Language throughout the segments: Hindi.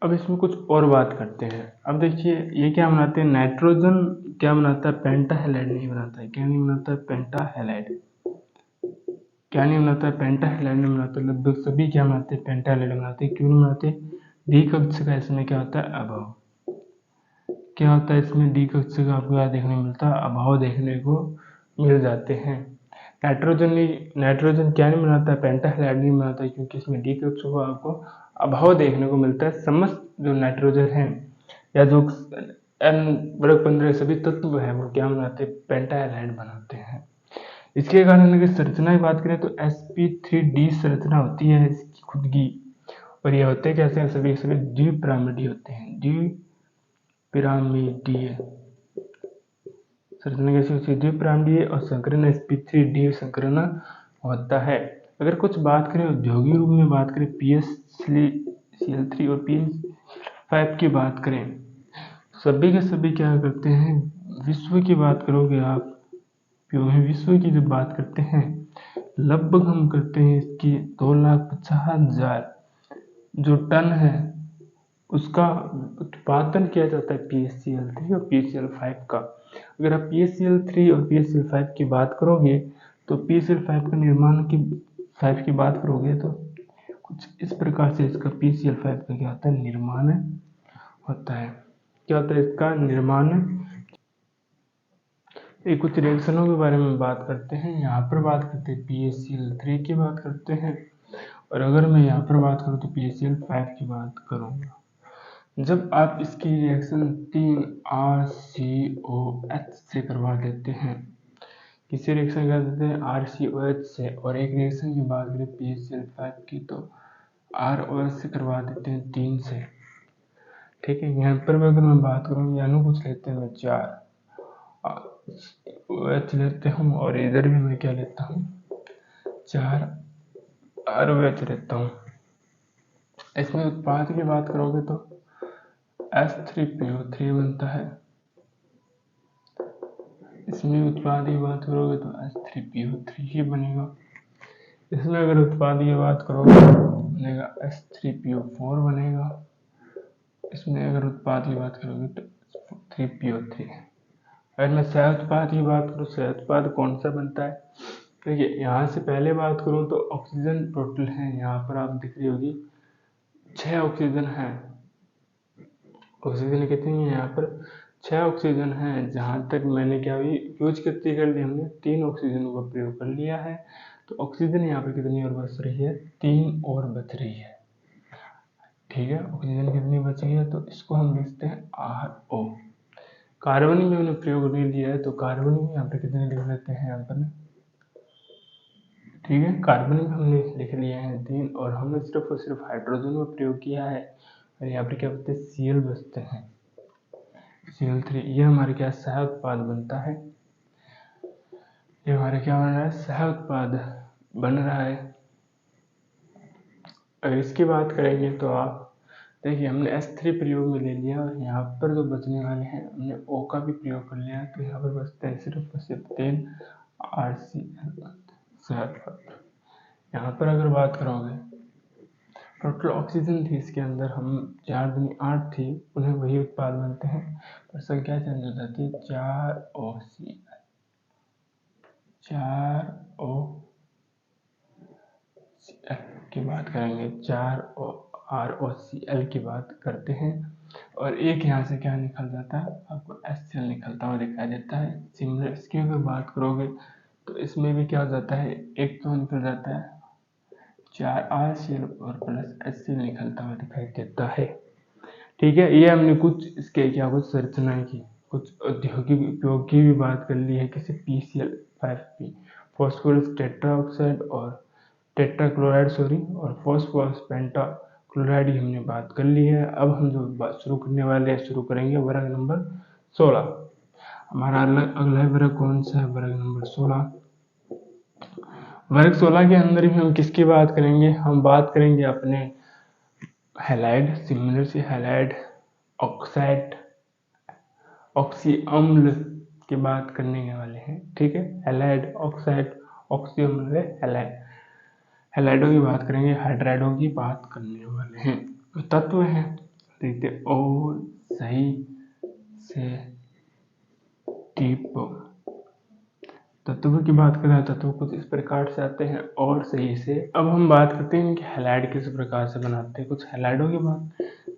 अब इसमें कुछ और बात करते हैं। अब देखिए ये क्या बनाते हैं, नाइट्रोजन क्या बनाता है, पेंटाहेलाइड नहीं बनाता है। क्या नहीं बनाता है, पेंटाहेलाइड। क्या नहीं बनाता है, पेंटाहेलाइड नहीं बनाता। लगभग सभी क्या बनाते हैं, पेंटाहेलाइड बनाते हैं। क्यों नहीं बनाते, डी कक्षा का इसमें क्या होता है, अभाव। क्या होता है इसमें, डी कक्षा का आपको क्या देखने को मिलता है, अभाव देखने को मिल जाते हैं। नाइट्रोजन क्या नहीं बनाता है, पेंटाहेलाइड नहीं बनाता है, क्योंकि इसमें डी कक्षा को आपको अभाव देखने को मिलता है। समस्त जो नाइट्रोजन है या जो N-15 सभी तत्व है वो क्या बनाते हैं, पेंटाहेलाइड बनाते हैं। इसके कारण अगर संरचना की बात करें तो sp3d संरचना होती है इसकी खुद की, और ये होते कैसे हैं, सभी सभी द्विपिरामिडीय होते हैं। द्विपिरामिडीय संरचना कैसी होती है, द्विपिरामिडीय, और संकरण sp3d संकरण होता है। अगर कुछ बात करें औद्योगिक रूप में बात करें, PaCl3 और PaCl5 की बात करें, सभी के सभी क्या करते हैं, विश्व की बात करोगे आप, विश्व की जब बात करते हैं लगभग हम करते हैं इसकी 2,50,000 जो टन है उसका उत्पादन किया जाता है PaCl3 और PaCl5 का। अगर आप PaCl3 और PaCl5 की बात करोगे तो PaCl5 का निर्माण की 5 की बात करोगे तो कुछ इस प्रकार से इसका PaCl5 का क्या होता है, निर्माण होता है। क्या होता है इसका निर्माण। एक कुछ रिएक्शनों के बारे में बात करते हैं। यहाँ पर बात करते हैं PaCl3 की बात करते हैं, और अगर मैं यहाँ पर बात करूँ तो PaCl5 की बात करूँगा। जब आप इसकी रिएक्शन 3RCOH से करवा देते हैं, किसी रिएक्शन कर देते हैं RCOH से, और एक रिएक्शन की बात करें PaCl5 की तो ROH से करवा देते हैं 3 से। ठीक है, यहाँ पर अगर मैं बात करूँ यानी कुछ लेते हैं मैं 4 OH लेते हूँ, और इधर भी मैं क्या लेता हूँ, 4 ROH लेता हूँ। इसमें उत्पाद की बात करोगे तो H3PO3 बनता है। इसमें उत्पाद की बात करोगे तो H3PO3 ही बनेगा। इसमें अगर उत्पाद की बात करोगे तो बनेगा H3PO4 बनेगा। इसमें अगर उत्पाद की बात करोगे तो 3PO3। अगर मैं सह उत्पाद की बात करूँ, सह उत्पाद कौन सा बनता है, देखिए यहाँ से पहले बात करूँ तो ऑक्सीजन टोटल है, यहाँ पर आप दिख रही होगी 6 ऑक्सीजन है। ऑक्सीजन कितनी है, यहाँ पर 6 ऑक्सीजन है। जहाँ तक मैंने क्या हुई यूज कितनी कर ली, हमने 3 ऑक्सीजन का प्रयोग कर लिया है। तो ऑक्सीजन यहाँ पर कितनी और बच रही है, 3 और बच रही है। ठीक है, ऑक्सीजन कितनी बच रही है, तो इसको हम लिखते हैं RO। कार्बन में हमने प्रयोग नहीं लिया है तो कार्बन में यहाँ पर कितने लिख लेते हैं यहाँ पर। ठीक है, कार्बन में हमने लिख लिए हैं 3, और हमने सिर्फ और सिर्फ हाइड्रोजन में प्रयोग किया है, और यहाँ पर क्या बचते हैं, Cl बचते हैं, Cl3। ये हमारे क्या सह उत्पाद बनता है, ये हमारे क्या बन रहा है, सह उत्पाद बन रहा है। अगर इसकी बात करेंगे तो आप देखिए हमने S3 प्रयोग में ले लिया, और यहाँ पर जो बचने वाले हैं हमने O का भी प्रयोग कर लिया, तो यहाँ पर बचते हैं सिर्फ और सिर्फ 3 RCl सह उत्पाद। यहाँ पर अगर बात करोगे टोटल ऑक्सीजन थी इसके अंदर, हम 4 दूनी 8 थी, उन्हें वही उत्पाद बनते हैं, पर संख्या चेंज हो जाती है, 4OCl 4OCl की बात करेंगे, 4ROCl की बात करते हैं, और एक यहाँ से क्या निकल जाता है, आपको HCl निकलता हुआ दिखाई देता है। सिमिलर इसकी अगर बात करोगे तो इसमें भी क्या हो जाता है, एक तो निकल जाता है 4RCl और प्लस HCl निकलता हुआ दिखाई देता है। ठीक है, ये हमने कुछ इसके क्या कुछ संरचनाएं की, कुछ औद्योगिक उपयोग की भी बात कर ली है, किसी PCl5P फॉस्फोरस टेट्राऑक्साइड और टेट्राक्लोराइड और फॉस्फोरस पेंटाक्लोराइड की हमने बात कर ली है। अब हम जो बात शुरू करने वाले हैं, शुरू करेंगे वर्ग नंबर 16। हमारा अगला वर्ग कौन सा है, वर्ग नंबर 16। वर्ग 16 के अंदर भी हम किसकी बात करेंगे, हम बात करेंगे अपने हैलाइड, सिमिलर से हैलाइड, ऑक्साइड, ऑक्सी अम्ल की बात करने वाले हैं। ठीक है, हैलाइड, ऑक्साइड, ऑक्सी अम्ल, हैलाइडों की बात करेंगे, हाइड्राइडों की बात करने वाले हैं। तत्व हैं देखते हैं। और सही से टिप तत्वों की बात करें, तत्व कुछ इस प्रकार से आते हैं और सही से। अब हम बात करते हैं कि हैलाइड किस प्रकार से बनाते हैं। कुछ हैलाइडों की बात,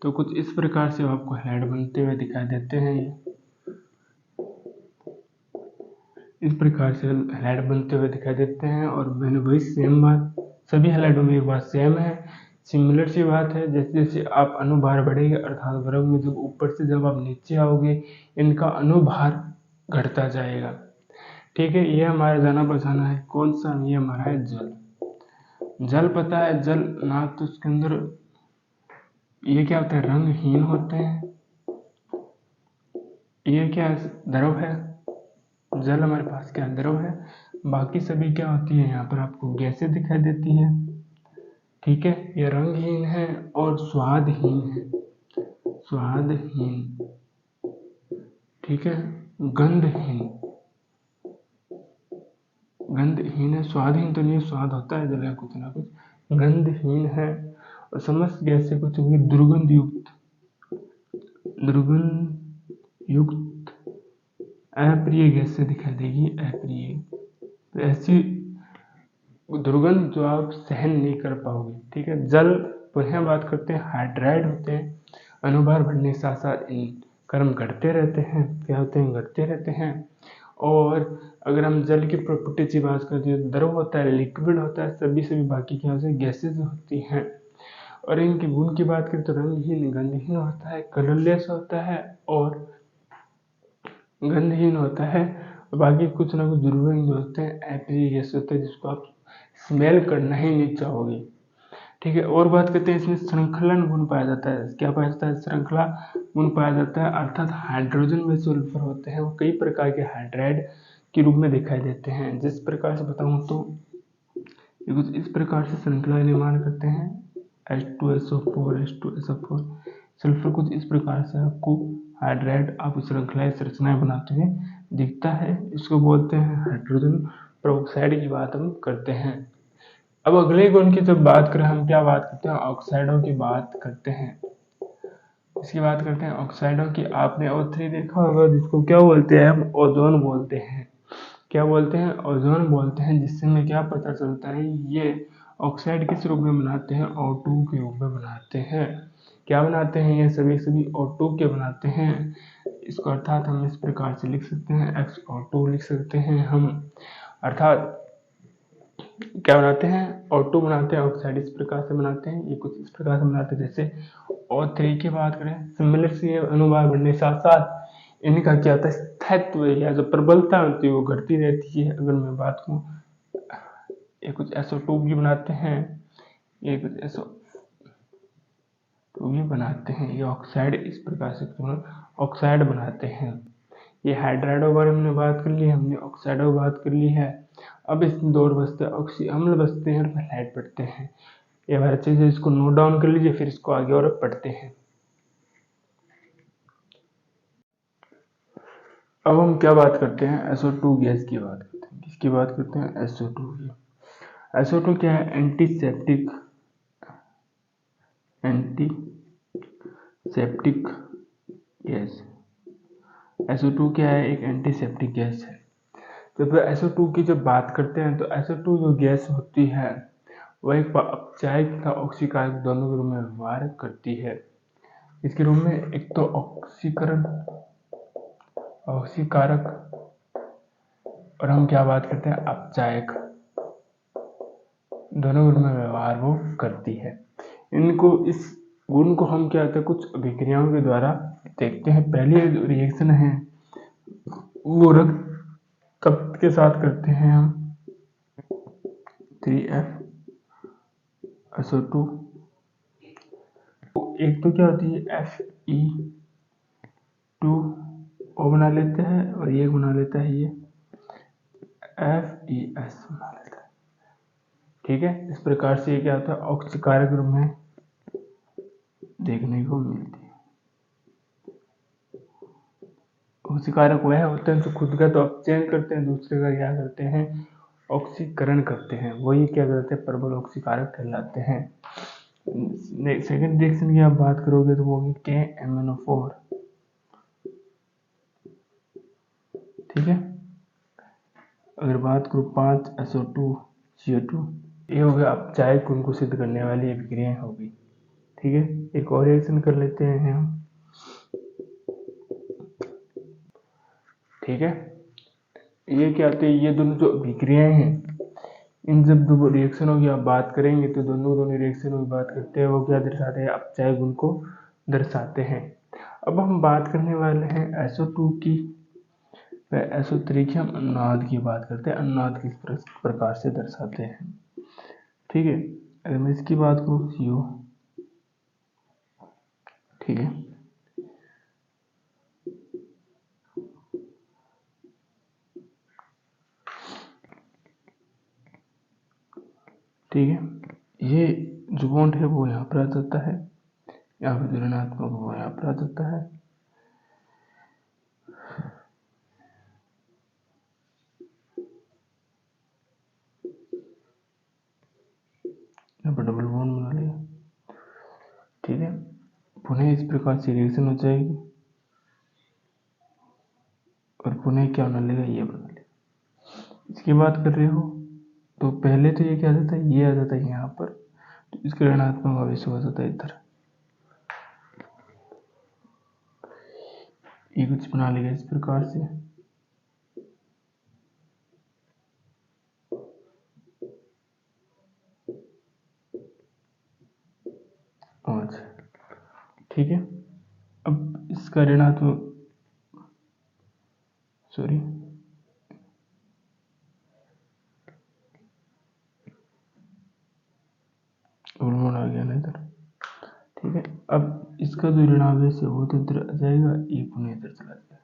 तो कुछ इस प्रकार से आपको हैलाइड बनते हुए दिखाई देते हैं। ये इस प्रकार से हैलाइड बनते हुए दिखाई देते हैं। और मैंने वही सेम बात, सभी हैलाइडों में एक बात सेम है, सिमिलर सी बात है। जैसे जैसे आप अनुभार बढ़ेगा, अर्थात वर्ग में जब ऊपर से जब आप नीचे आओगे, इनका अनुभार घटता जाएगा। ठीक है, ये हमारा जाना पहचाना है। कौन सा? ये हमारा है जल। जल पता है, जल ना तो उसके अंदर ये क्या होता है, रंगहीन होते हैं। ये क्या है, द्रव है। जल हमारे पास क्या द्रव है। बाकी सभी क्या होती है, यहाँ पर आपको गैसें दिखाई देती है। ठीक है, ये रंगहीन है और स्वादहीन है। स्वादहीन, ठीक है, गंधहीन। गंधहीन है, स्वादहीन तो नहीं, स्वाद होता है जल का कुछ ना कुछ। गंधहीन है और समस्त गैसें कुछ होगी दुर्गंध युक्त। दुर्गंध युक्त अप्रिय गैस से दिखाई देगी, अप्रिय। तो ऐसी दुर्गंध जो आप सहन नहीं कर पाओगे। ठीक है, जल पुनः बात करते हैं, हाइड्राइड होते हैं। अनुभार बढ़ने के साथ साथ इन कर्म घटते रहते हैं। क्या होते हैं, घटते रहते हैं। और अगर हम जल की प्रॉपर्टी की बात करते हैं, द्रव होता है, लिक्विड होता है, सभी बाकी क्या होते हैं, गैसेज होती हैं। और इनके गुण की बात करें तो रंगहीन, गंधहीन होता है, कलरलेस होता है और गंधहीन होता है। बाकी कुछ ना कुछ दुर्गंध होते हैं, अप्रिय गैस होते हैं जिसको आप स्मेल करना ही नहीं चाहोगे। ठीक है, और बात करते हैं, इसमें श्रृंखलन गुण पाया जाता है। क्या पाया जाता है, श्रृंखला गुण पाया जाता है, अर्थात हाइड्रोजन में सल्फर होते हैं, वो कई प्रकार के हाइड्राइड के रूप में दिखाई देते हैं। जिस प्रकार से बताऊं तो ये कुछ इस प्रकार से श्रृंखला निर्माण करते हैं, H2SO4 H2SO4। सल्फर कुछ इस प्रकार से आपको हाइड्राइड आप श्रृंखला संरचनाएं बनाते हुए दिखता है। इसको बोलते हैं हाइड्रोजन पेरोक्साइड की बात हम करते हैं। अब अगले गुण की जब बात करें, हम क्या बात करते हैं, ऑक्साइडों की बात करते हैं। इसकी बात करते हैं ऑक्साइडों की। आपने O3 देखा होगा, जिसको क्या बोलते हैं, हम ओजोन बोलते हैं। क्या बोलते हैं, ओजोन बोलते हैं। जिससे हमें क्या पता चलता है, ये ऑक्साइड किस रूप में बनाते हैं, O2 के रूप में बनाते हैं। क्या बनाते हैं, ये सभी O2 के बनाते हैं। इसको अर्थात हम इस प्रकार से लिख सकते हैं, XO2 लिख सकते हैं हम। अर्थात क्या बनाते हैं, O2 बनाते हैं, ऑक्साइड इस प्रकार से बनाते हैं, ये कुछ इस प्रकार से बनाते हैं। जैसे O3 की बात करें, सिमिलर सी अनुभार बढ़ने के साथ साथ इनका क्या होता है, स्थायित्व या जो प्रबलता होती है वो घटती रहती है। अगर मैं बात करूँ, ये कुछ SO2 भी बनाते हैं, ये कुछ SO2 भी बनाते हैं। ये ऑक्साइड इस प्रकार से ऑक्साइड बनाते हैं। ये हाइड्राइडों के बारे में हमने बात कर ली, हमने ऑक्साइडों की बात कर ली है। अब इसमें दो और बचते हैं, ऑक्सी अम्ल बचते हैं और हैलाइड पढ़ते हैं। ये हर चीज है, इसको नोट डाउन कर लीजिए, फिर इसको आगे और पढ़ते हैं। अब हम क्या बात करते हैं, SO2 गैस की बात करते हैं। किसकी बात करते हैं, SO2 की। SO2 क्या है, एंटीसेप्टिक गैस। SO2 क्या है, एक एंटीसेप्टिक गैस है। जब SO2 की जब बात करते हैं तो SO2 जो गैस होती है वह एक अपचायक तथा ऑक्सीकारक दोनों के रूप में व्यवहार करती है। इसके रूप में एक तो ऑक्सीकारक और हम क्या बात करते हैं, अपचायक, दोनों रूप में व्यवहार वो करती है। इनको, इस गुण को हम क्या कहते हैं, कुछ अभिक्रियाओं के द्वारा देखते हैं। पहली रिएक्शन है वो रक्त तप्त के साथ करते हैं हम, 3FSO2। एक तो क्या होती है, Fe2O बना लेते हैं और ये बना लेता है, ये FeS बना लेता है। ठीक है, इस प्रकार से ये क्या होता है, ऑक्सीकारक रूप में देखने को मिलती है। ऑक्सीकारक वह होते हैं जो खुद का तो अपचयन करते हैं, दूसरे का क्या करते हैं, ऑक्सीकरण करते हैं। वही क्या करते हैं, प्रबल ऑक्सीकारक कहलाते हैं। सेकेंड रिएक्शन की आप बात करोगे तो वो होगी KMnO4, ठीक है। अगर बात करूँ 5SO2CO2, ये हो गया अब चाय गुण को सिद्ध करने वाली अभिक्रियाएं होगी, ठीक है। एक और रिएक्शन कर लेते हैं हम, ठीक है। ये क्या आते हैं, ये दोनों जो अभिक्रियाएं हैं, इन जब दो रिएक्शनों की आप बात करेंगे तो दोनों रिएक्शनों की बात करते हैं, वो क्या दर्शाते हैं, अपचाय गुण को दर्शाते हैं। अब हम बात करने वाले हैं SO2 की व SO3 की। हम अनुनाद की बात करते हैं, अनुनाद किस प्रकार से दर्शाते हैं, ठीक है। अगर मैं इसकी बात करूँ CO, ठीक है, ठीक है। ये जो बॉन्ड है वो यहाँ पर आ जाता है, यहाँ पर जो ऋणात्मक वो यहाँ पर आ जाता है, यहाँ पर डबल बॉन्ड बना लिया, ठीक है। पुनः इस प्रकार से रिएक्शन हो जाएगी और पुनः क्या बना लेगा, ये बना लेगा। इसकी बात कर रहे हो तो पहले तो ये क्या आ जाता है, ये आ जाता है यहाँ पर, तो इसके ऋणात्मक आवेश हो जाता है इधर, ये कुछ बना लेगा इस प्रकार से, और ठीक है। अब इसका ऋणात्मक, सॉरी, डबल आ गया ना इधर, ठीक है। अब इसका जो ऋणावेश है वो तो इधर आ जाएगा, ये पुनः इधर चला जाएगा,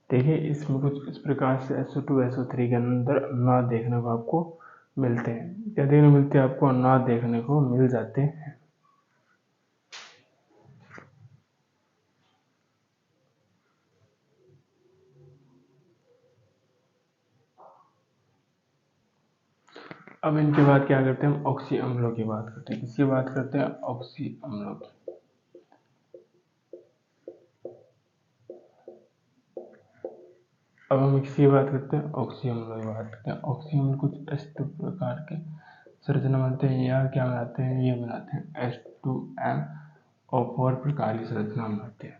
ठीक है। इसमें कुछ इस प्रकार से SO2 SO3 के अंदर अनुनाद देखने को आपको मिलते हैं। क्या देखने मिलते हैं आपको, अनुनाद देखने को मिल जाते हैं। अब इनके बाद क्या करते हैं, हम ऑक्सी अम्लों की बात करते हैं। किसकी बात करते हैं, ऑक्सी अम्लों की। अब हम इसकी बात करते हैं, ऑक्सी अम्लों की बात करते हैं। ऑक्सी अम्ल कुछ इस प्रकार के संरचना बनाते हैं, या क्या बनाते हैं, ये बनाते हैं H2MO4 प्रकार की संरचना बनाते हैं।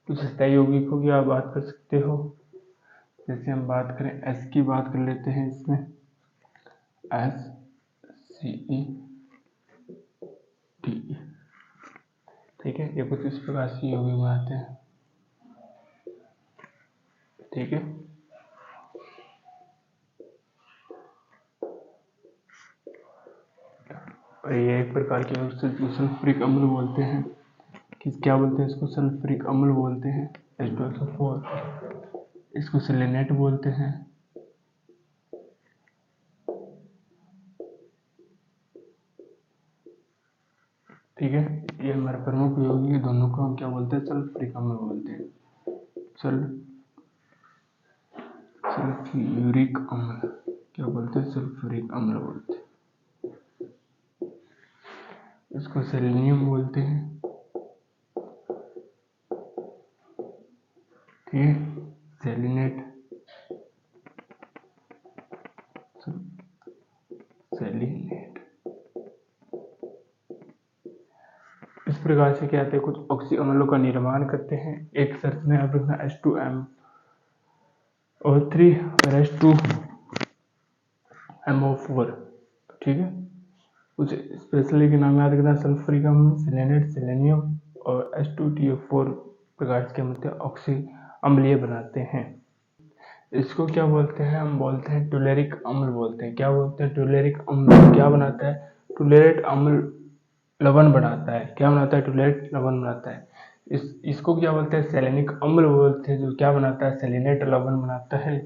कुछ स्थायी यौगिकों की आप बात कर सकते हो, जैसे हम बात करें S की बात कर लेते हैं, इसमें SCE, ठीक है। ये कुछ इस प्रकार से यौगिक बनाते हैं, ठीक है। और ये एक प्रकार के सल्फ्यूरिक अम्ल बोलते हैं, क्या बोलते हैं इसको, सल्फ्यूरिक अम्ल बोलते हैं, H2SO4। इसको सेलेनेट बोलते हैं, ठीक है। ये हमारे प्रमुख यौगिक, दोनों को हम क्या बोलते हैं, सल्फ्यूरिक अम्ल बोलते हैं, सल्फ्यूरिक अम्ल, क्या बोलते हैं, सल्फ्यूरिक अम्ल बोलते हैं। इसको सेलेनियम बोलते हैं, ठीक है, सेलिनेट, सेलिनेट। इस प्रकार से क्या आते हैं, कुछ ऑक्सी अम्लों का निर्माण करते हैं। एक संरचना याद रखना, H2MO3 और H2MO4, ठीक है। कुछ स्पेशली के नाम याद रखना, सल्फ्यूरिक अम्ल, सेलेनेट, सेलेनियम और H2TO4 प्रकार के मिलते हैं, ऑक्सी अम्लीय बनाते हैं। इसको क्या बोलते हैं, हम बोलते हैं टुलेरिक अम्ल बोलते हैं। क्या बोलते हैं, टुलेरिक अम्ल क्या बनाता है, टुलेरेट अम्ल लवण बनाता है। क्या बनाता है, टुलेरेट लवण बनाता है। इसको क्या बोलते हैं, सेलेनिक अम्ल बोलते हैं, जो क्या बनाता है, सेलिनेट लवण बनाता है,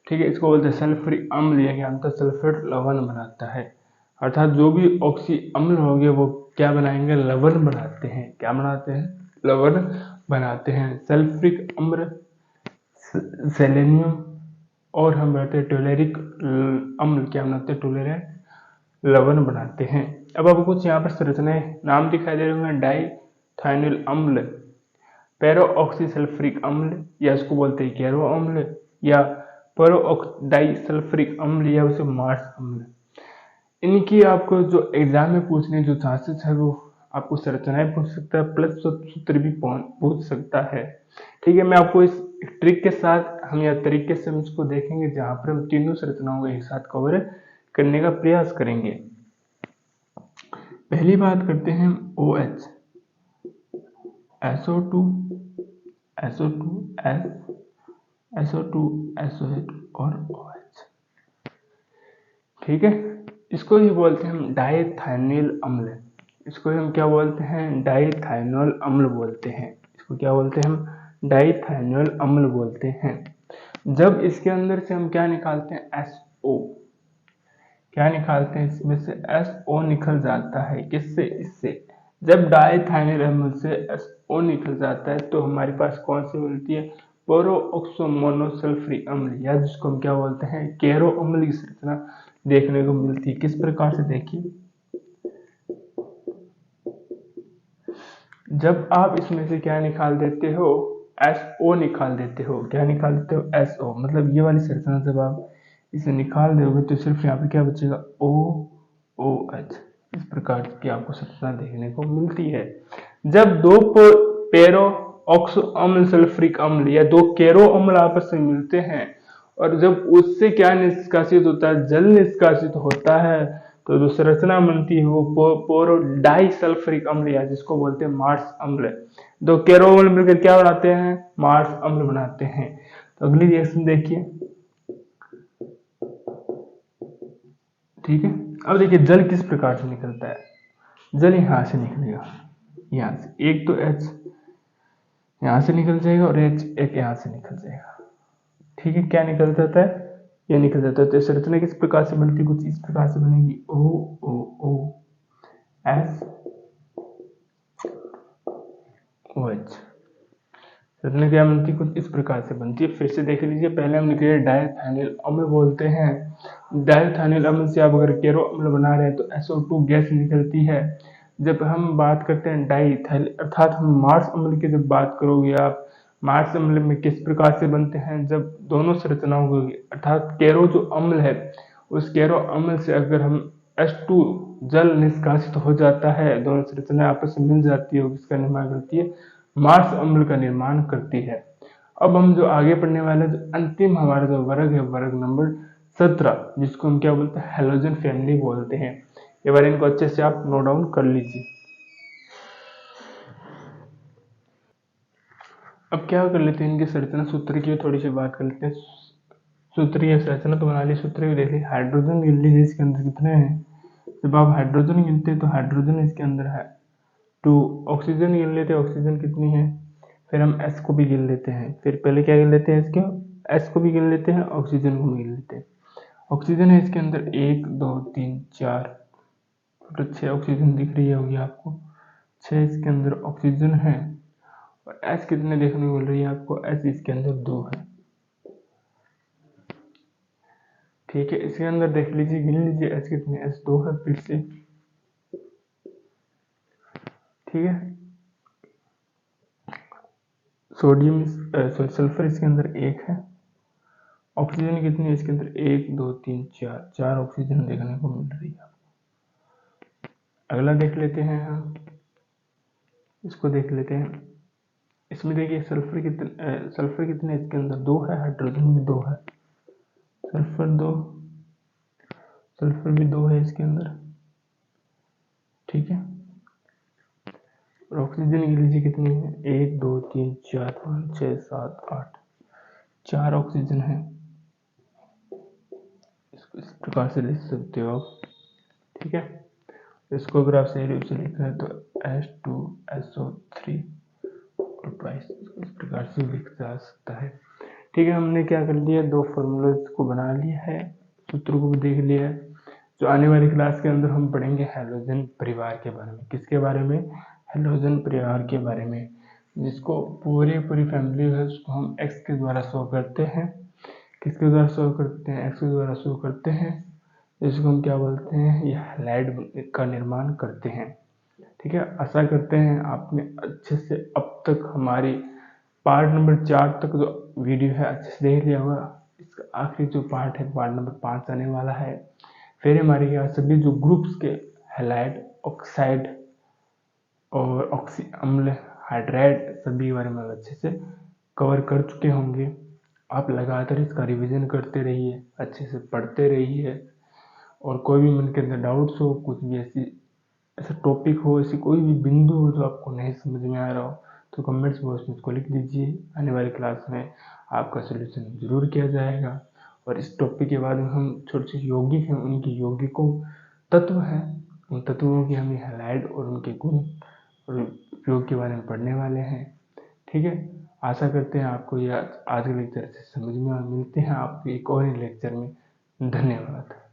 ठीक है। इसको बोलते हैं सल्फ्यूरिक अम्ल, या क्या होता है, सल्फेट लवण बनाता है। अर्थात जो भी ऑक्सी अम्ल होंगे वो क्या बनाएंगे, लवण बनाते हैं। क्या बनाते हैं, लवण बनाते हैं, सल्फ्रिक अम्ल, सेलेनियम, और हम बनाते हैं टोलेरिक अम्ल, क्या बनाते हैं, टोलेरेंट लवण बनाते हैं। अब आपको कुछ यहाँ पर संरचनाएं नाम दिखाई दे रहे होंगे, डाइथाइनिल अम्ल, पेरोऑक्सीसल्फ्रिक अम्ल, या इसको बोलते हैं केरो अम्ल, या पेरोऑक्सीडाइसल्फ्रिक अम्ल, या उसे मार्स अम्ल। इनकी आपको जो एग्जाम में पूछने जो चांसेस है वो आपको संरचनाएं पूछ सकता है, प्लस सूत्र भी पूछ सकता है। ठीक है, मैं आपको इस ट्रिक के साथ हम या तरीके से हम इसको देखेंगे जहां पर हम तीनों संरचनाओं को एक साथ कवर करने का प्रयास करेंगे। पहली बात करते हैं OH, SO2, SO2S, SO2, SOH और OH। ठीक है, इसको ही बोलते हैं हम डाइथाइनिल अम्ल, इसको हम क्या बोलते हैं, डाइथाइनोल अम्ल बोलते हैं, इसको क्या बोलते हैं हम, डाइथाइनोल अम्ल बोलते हैं। जब इसके अंदर से हम क्या निकालते हैं, SO, क्या निकालते हैं, इसमें से SO निकल जाता है, किससे, इससे। जब डाइथाइनिल अम्ल से SO निकल जाता है तो हमारे पास कौन सी मिलती है, पेरोऑक्सो मोनोसल्फ्रिक अम्ल, या जिसको हम क्या बोलते हैं, केरो अम्ल की संरचना देखने को मिलती है। किस प्रकार से, देखिए, जब आप इसमें से क्या निकाल देते हो, SO निकाल देते हो, क्या निकाल देते हो, SO, मतलब ये वाली संरचना जब आप इसे निकाल दोगे तो सिर्फ यहाँ पे क्या बचेगा, OH। इस प्रकार की आपको संरचना देखने को मिलती है। जब दो पेरो ऑक्सो अम्ल सल्फ्रिक अम्ल या दो केरो अम्ल आपस में मिलते हैं और जब उससे क्या निष्कासित होता है, जल निष्कासित होता है, तो जो संरचना बनती है वो पोरो डाइसल्फ्रिक अम्ल या जिसको बोलते हैं मार्स अम्ल। दो केरो अम्ल मिलकर क्या बनाते हैं, मार्स अम्ल बनाते हैं। तो अगली रिएक्शन देखिए, ठीक है। अब देखिए जल किस प्रकार से निकलता है, जल यहाँ से निकलेगा, यहाँ से एक तो H यहाँ से निकल जाएगा और H एक यहाँ से निकल जाएगा। ठीक है, क्या निकल जाता है, ये निकल जाता है। तो संरचना किस प्रकार से बनती है, कुछ इस प्रकार से बनेगी, OOO S OH। संरचना क्या बनती है, कुछ इस प्रकार से बनती है। फिर से देख लीजिए, पहले हम लिखे डाइथाइनिल अम्ल बोलते हैं। डाइथाइनिल अम्ल से आप अगर केरो अम्ल बना रहे हैं तो SO2 गैस निकलती है। जब हम बात करते हैं डाइथाइल अर्थात हम मार्स अम्ल की जब बात करोगे आप, मार्स अम्ल में किस प्रकार से बनते हैं, जब दोनों संरचनाओं को अर्थात केरो जो अम्ल है उस केरो अम्ल से अगर हम H2 जल निष्कासित हो जाता है, दोनों संरचनाएं आपस में मिल जाती है, इसका निर्माण करती है, मार्स अम्ल का निर्माण करती है। अब हम जो आगे पढ़ने वाले जो अंतिम हमारा जो वर्ग है, वर्ग नंबर 17, जिसको हम क्या बोलते हैं, हेलोजन फैमिली बोलते हैं। ये बार इनको अच्छे से आप नोट डाउन कर लीजिए। अब क्या कर लेते हैं, इनके संरचना सूत्र की थोड़ी सी बात कर लेते हैं। सूत्र या संरचना तो बना ली, सूत्र भी देख ली। हाइड्रोजन गिन लीजिए, इसके अंदर कितने हैं। जब आप हाइड्रोजन गिनते हैं तो हाइड्रोजन इसके अंदर है 2। ऑक्सीजन गिन लेते हैं, ऑक्सीजन कितनी है, फिर हम S को भी गिन लेते हैं। फिर पहले क्या गिन लेते हैं, S को भी गिन लेते हैं, ऑक्सीजन को भी गिन लेते हैं। ऑक्सीजन है इसके अंदर 1 2 3 4, तो 6 ऑक्सीजन दिख रही होगी आपको, 6 इसके अंदर ऑक्सीजन है। और S कितने देखने को मिल रही है आपको, S इसके अंदर 2 है। ठीक है, इसके अंदर देख लीजिए, गिन लीजिए S कितने, S 2 है फिर से। ठीक है, सोडियम सल्फर इसके अंदर 1 है। ऑक्सीजन कितनी है इसके अंदर, 1 2 3 4, 4 ऑक्सीजन देखने को मिल रही है। अगला देख लेते हैं हम, इसको देख लेते हैं। इसमें देखिए सल्फर कितने इसके अंदर, 2 है, हाइड्रोजन भी 2 है, सल्फर 2, सल्फर भी 2 है इसके अंदर। ठीक है, और ऑक्सीजन की लीजिए कितनी है, 1 2 3 4 5 6 7 8, 4 ऑक्सीजन है। इसको इस प्रकार से लिख सकते हो आप। ठीक है, इसको अगर आप सही रूप से लिख रहे हैं तो H2SO3 और ट्वाइस, इस प्रकार से लिखा जा सकता है। ठीक है, हमने क्या कर लिया, 2 फॉर्मूलाज को बना लिया है, सूत्र को भी देख लिया है। जो आने वाली क्लास के अंदर हम पढ़ेंगे हैलोजन परिवार के बारे में। किसके बारे में, हैलोजन परिवार के बारे में। जिसको पूरी फैमिली है उसको हम एक्स के द्वारा शो करते हैं। किसके द्वारा शो करते हैं? एक्स के द्वारा शो करते हैं। इसको हम क्या बोलते हैं? ये हैलाइड का निर्माण करते हैं। ठीक है, आशा करते हैं आपने अच्छे से अब तक हमारी पार्ट नंबर 4 तक जो वीडियो है अच्छे से देख लिया होगा। इसका आखिरी जो पार्ट है पार्ट नंबर 5 आने वाला है। फिर हमारे यहाँ सभी जो ग्रुप्स के हैलाइड, ऑक्साइड और ऑक्सी अम्ल, हाइड्राइड सभी के बारे में अच्छे से कवर कर चुके होंगे। आप लगातार इसका रिवीजन करते रहिए, अच्छे से पढ़ते रहिए, और कोई भी मन के अंदर डाउट्स हो, कुछ भी ऐसा टॉपिक हो, ऐसी कोई भी बिंदु हो जो आपको नहीं समझ में आ रहा हो, तो कमेंट्स बॉक्स में उसको लिख दीजिए। आने वाली क्लास में आपका सोल्यूशन जरूर किया जाएगा। और इस टॉपिक के बाद हम छोटे छोटे यौगिक हैं, उनके यौगिकों तत्व हैं, उन तत्वों की हमें हैलाइड और उनके गुण और उपयोग के बारे में पढ़ने वाले हैं। ठीक है, आशा करते हैं आपको यह आज के लेक्चर से समझ में। मिलते हैं आपके एक और लेक्चर में। धन्यवाद।